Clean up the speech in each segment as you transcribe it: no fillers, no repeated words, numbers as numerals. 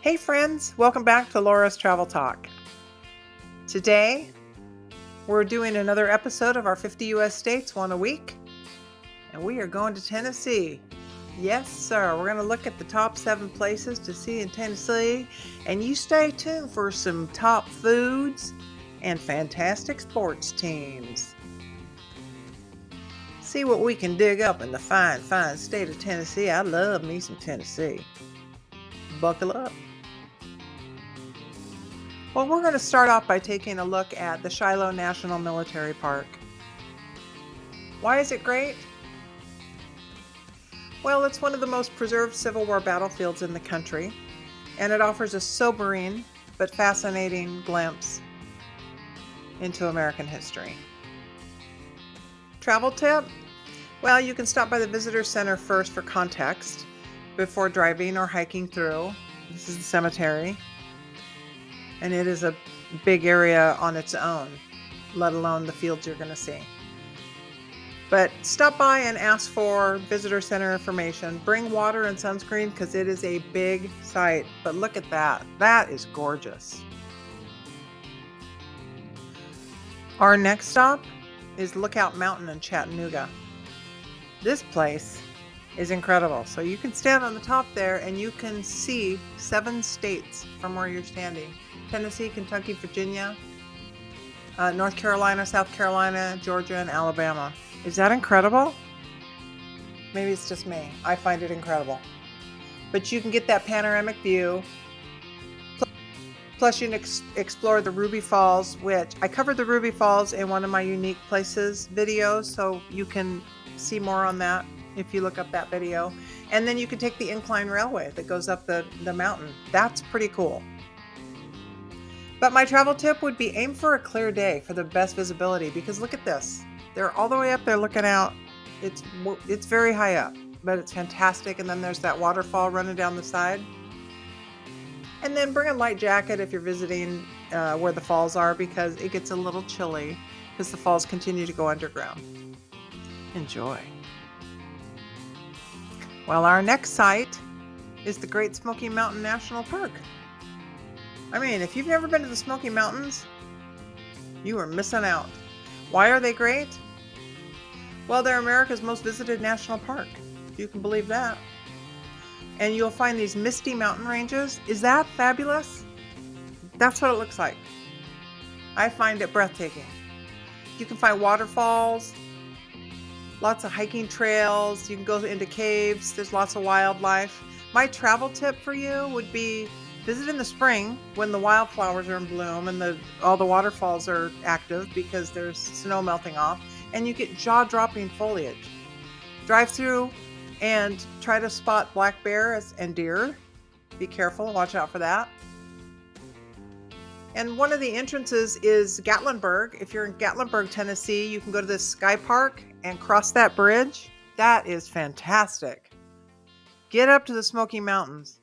Hey friends, welcome back to Laura's Travel Talk. Today, we're doing another episode of our 50 US states, one a week, and we are going to Tennessee. Yes, sir. We're going to look at the top 7 places to see in Tennessee, and you stay tuned for some top foods and fantastic sports teams. See what we can dig up in the fine, fine state of Tennessee. I love me some Tennessee. Buckle up. Well, we're going to start off by taking a look at the Shiloh National Military Park. Why is it great? Well, it's one of the most preserved Civil War battlefields in the country, and it offers a sobering but fascinating glimpse into American history. Travel tip? Well, you can stop by the Visitor Center first for context before driving or hiking through. This is the cemetery. And it is a big area on its own, let alone the fields you're going to see. But stop by and ask for visitor center information. Bring water and sunscreen because it is a big site. But look at that. That is gorgeous. Our next stop is Lookout Mountain in Chattanooga. This place is incredible. So you can stand on the top there and you can see 7 states from where you're standing. Tennessee, Kentucky, Virginia, North Carolina, South Carolina, Georgia, and Alabama. Is that incredible? Maybe it's just me. I find it incredible. But you can get that panoramic view. Plus you can explore the Ruby Falls, which I covered the Ruby Falls in one of my Unique Places videos, so you can see more on that if you look up that video. And then you can take the incline railway that goes up the mountain. That's pretty cool. But my travel tip would be aim for a clear day for the best visibility, because look at this. They're all the way up there looking out. It's very high up, but it's fantastic. And then there's that waterfall running down the side. And then bring a light jacket if you're visiting where the falls are, because it gets a little chilly because the falls continue to go underground. Enjoy. Well, our next site is the Great Smoky Mountain National Park. I mean, if you've never been to the Smoky Mountains, you are missing out. Why are they great? Well, they're America's most visited national park, if you can believe that. And you'll find these misty mountain ranges. Is that fabulous? That's what it looks like. I find it breathtaking. You can find waterfalls, lots of hiking trails. You can go into caves. There's lots of wildlife. My travel tip for you would be visit in the spring when the wildflowers are in bloom and all the waterfalls are active because there's snow melting off, and you get jaw-dropping foliage. Drive through and try to spot black bears and deer. Be careful, watch out for that. And one of the entrances is Gatlinburg. If you're in Gatlinburg, Tennessee, you can go to this sky park and cross that bridge. That is fantastic. Get up to the Smoky Mountains.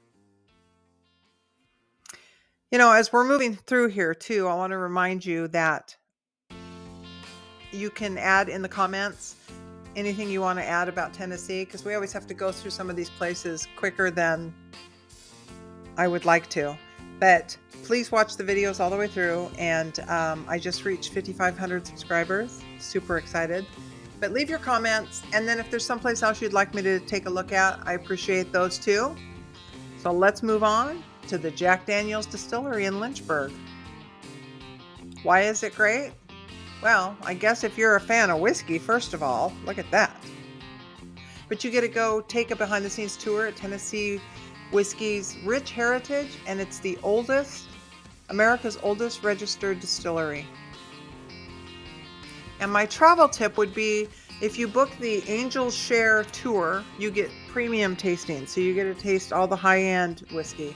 You know, as we're moving through here too, I want to remind you that you can add in the comments anything you want to add about Tennessee, because we always have to go through some of these places quicker than I would like to. But please watch the videos all the way through. And I just reached 5,500 subscribers. Super excited. But leave your comments. And then if there's someplace else you'd like me to take a look at, I appreciate those too. So let's move on to the Jack Daniel's Distillery in Lynchburg. Why is it great? Well, I guess if you're a fan of whiskey, first of all, look at that. But you get to go take a behind-the-scenes tour at Tennessee whiskey's rich heritage, and it's the America's oldest registered distillery. And my travel tip would be, if you book the Angel Share tour, you get premium tasting, so you get to taste all the high-end whiskey.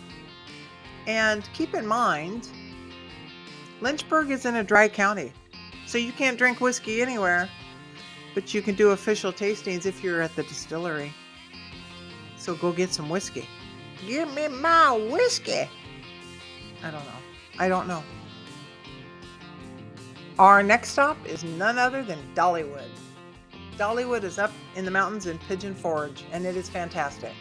And keep in mind, Lynchburg is in a dry county, so you can't drink whiskey anywhere, but you can do official tastings if you're at the distillery. So go get some whiskey. Give me my whiskey. I don't know. Our next stop is none other than Dollywood. Dollywood is up in the mountains in Pigeon Forge, and it is fantastic.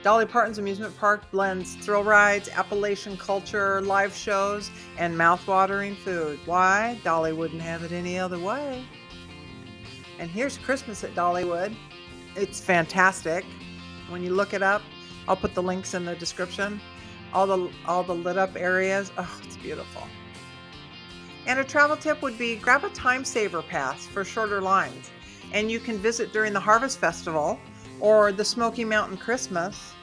Dolly Parton's amusement park blends thrill rides, Appalachian culture, live shows, and mouth-watering food. Why? Dolly wouldn't have it any other way. And here's Christmas at Dollywood. It's fantastic. When you look it up, I'll put the links in the description. All the lit up areas. Oh, it's beautiful. And a travel tip would be grab a time saver pass for shorter lines. And you can visit during the Harvest Festival or the Smoky Mountain Christmas.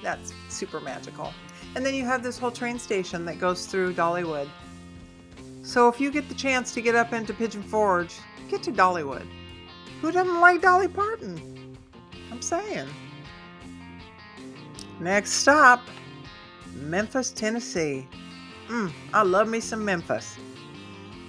That's super magical. And then you have this whole train station that goes through Dollywood. So if you get the chance to get up into Pigeon Forge, get to Dollywood. Who doesn't like Dolly Parton? I'm saying. Next stop, Memphis, Tennessee. I love me some Memphis.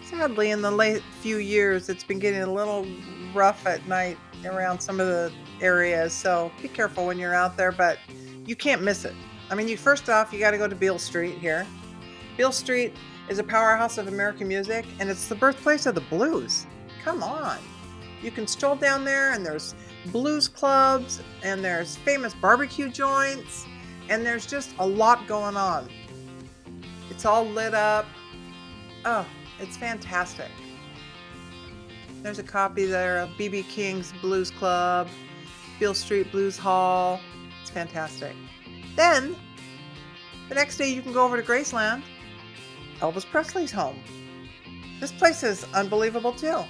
Sadly, in the late few years, it's been getting a little rough at night around some of the areas, so be careful when you're out there, but you can't miss it. I mean, first off, you got to go to Beale Street here. Beale Street is a powerhouse of American music, and it's the birthplace of the blues. Come on. You can stroll down there, and there's blues clubs, and there's famous barbecue joints, and there's just a lot going on. It's all lit up. Oh, it's fantastic. There's a copy there of B.B. King's Blues Club, Beale Street Blues Hall. It's fantastic. Then, the next day you can go over to Graceland, Elvis Presley's home. This place is unbelievable too.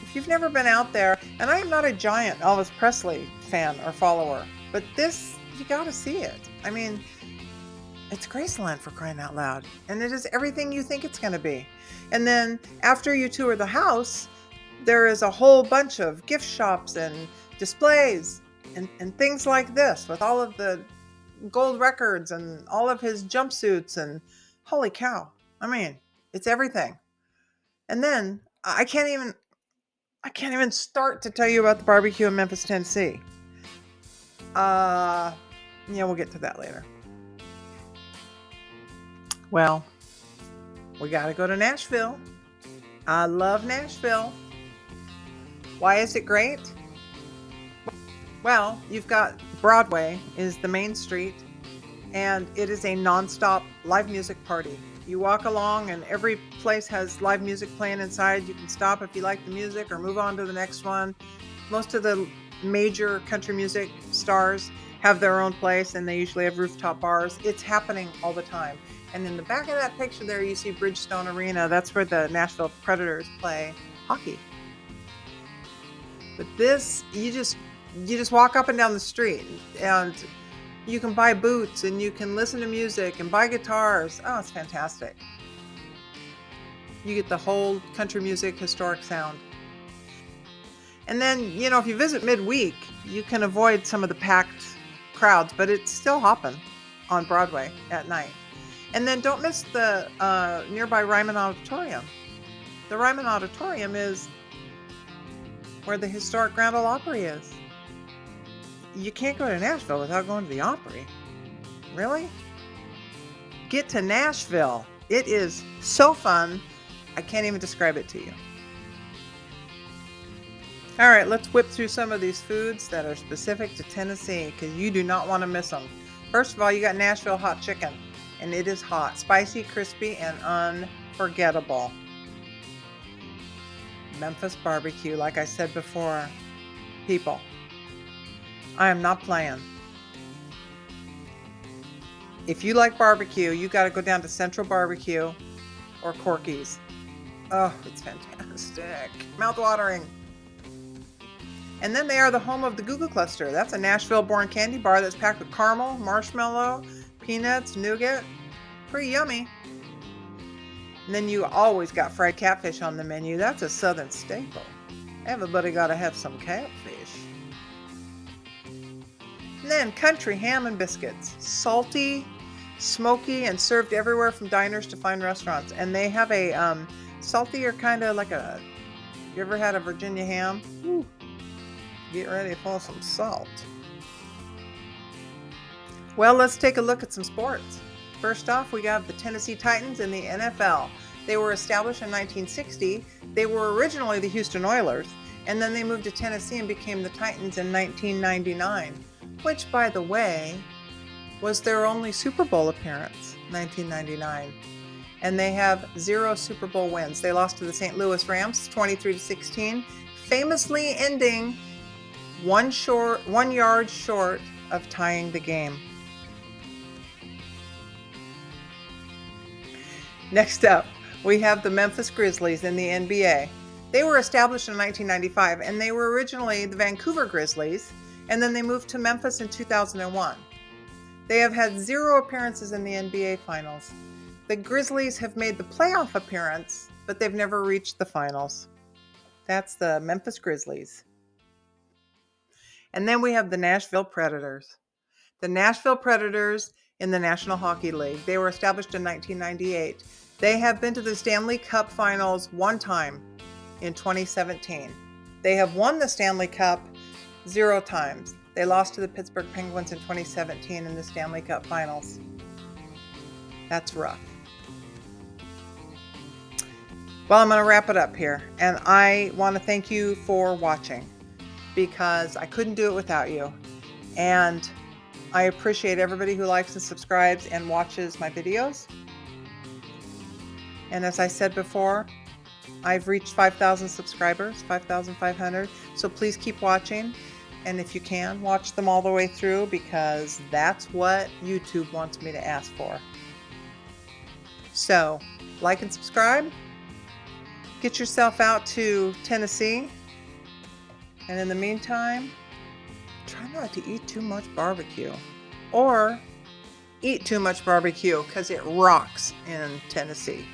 If you've never been out there, and I am not a giant Elvis Presley fan or follower, but this, you gotta see it. I mean, it's Graceland, for crying out loud. And it is everything you think it's going to be. And then after you tour the house, there is a whole bunch of gift shops and displays and things like this with all of the gold records and all of his jumpsuits, and holy cow. I mean, it's everything. And then I can't even start to tell you about the barbecue in Memphis, Tennessee. Yeah, we'll get to that later. Well, we got to go to Nashville. I love Nashville. Why is it great? Well, you've got Broadway is the main street, and it is a nonstop live music party. You walk along, and every place has live music playing inside. You can stop if you like the music or move on to the next one. Most of the major country music stars have their own place, and they usually have rooftop bars. It's happening all the time. And in the back of that picture there, you see Bridgestone Arena. That's where the Nashville Predators play hockey. But this, you just walk up and down the street, and you can buy boots, and you can listen to music and buy guitars. Oh, it's fantastic. You get the whole country music historic sound. And then, if you visit midweek, you can avoid some of the packed crowds, but it's still hopping on Broadway at night. And then don't miss the nearby Ryman Auditorium. The Ryman Auditorium is where the historic Grand Ole Opry is. You can't go to Nashville without going to the Opry. Really? Get to Nashville. It is so fun. I can't even describe it to you. All right, let's whip through some of these foods that are specific to Tennessee, because you do not want to miss them. First of all, you got Nashville Hot Chicken. And it is hot, spicy, crispy, and unforgettable. Memphis barbecue, like I said before. People, I am not playing. If you like barbecue, you got to go down to Central Barbecue or Corky's. Oh, it's fantastic. Mouth-watering. And then they are the home of the Goo Goo Cluster. That's a Nashville-born candy bar that's packed with caramel, marshmallow, peanuts, nougat. Pretty yummy. And then you always got fried catfish on the menu. That's a southern staple. Everybody got to have some catfish. And then country ham and biscuits. Salty, smoky, and served everywhere from diners to fine restaurants. And they have a saltier kind of like a... You ever had a Virginia ham? Ooh. Get ready for some salt. Well, let's take a look at some sports. First off, we got the Tennessee Titans in the NFL. They were established in 1960. They were originally the Houston Oilers, And then they moved to Tennessee and became the Titans in 1999, which, by the way, was their only Super Bowl appearance, 1999. And they have 0 Super Bowl wins. They lost to the St. Louis Rams 23-16, famously ending 1 yard short of tying the game. Next up, we have the Memphis Grizzlies in the NBA. They were established in 1995, and they were originally the Vancouver Grizzlies, and then they moved to Memphis in 2001. They have had 0 appearances in the NBA Finals. The Grizzlies have made the playoff appearance, but they've never reached the finals. That's the Memphis Grizzlies. And then we have the Nashville Predators. The Nashville Predators in the National Hockey League. They were established in 1998. They have been to the Stanley Cup Finals 1 time in 2017. They have won the Stanley Cup 0 times. They lost to the Pittsburgh Penguins in 2017 in the Stanley Cup Finals. That's rough. Well, I'm going to wrap it up here, and I want to thank you for watching because I couldn't do it without you. And I appreciate everybody who likes and subscribes and watches my videos. And as I said before, I've reached 5,000 subscribers, 5,500. So please keep watching. And if you can, watch them all the way through because that's what YouTube wants me to ask for. So, like and subscribe. Get yourself out to Tennessee. And in the meantime, try not to eat too much barbecue. Or eat too much barbecue because it rocks in Tennessee.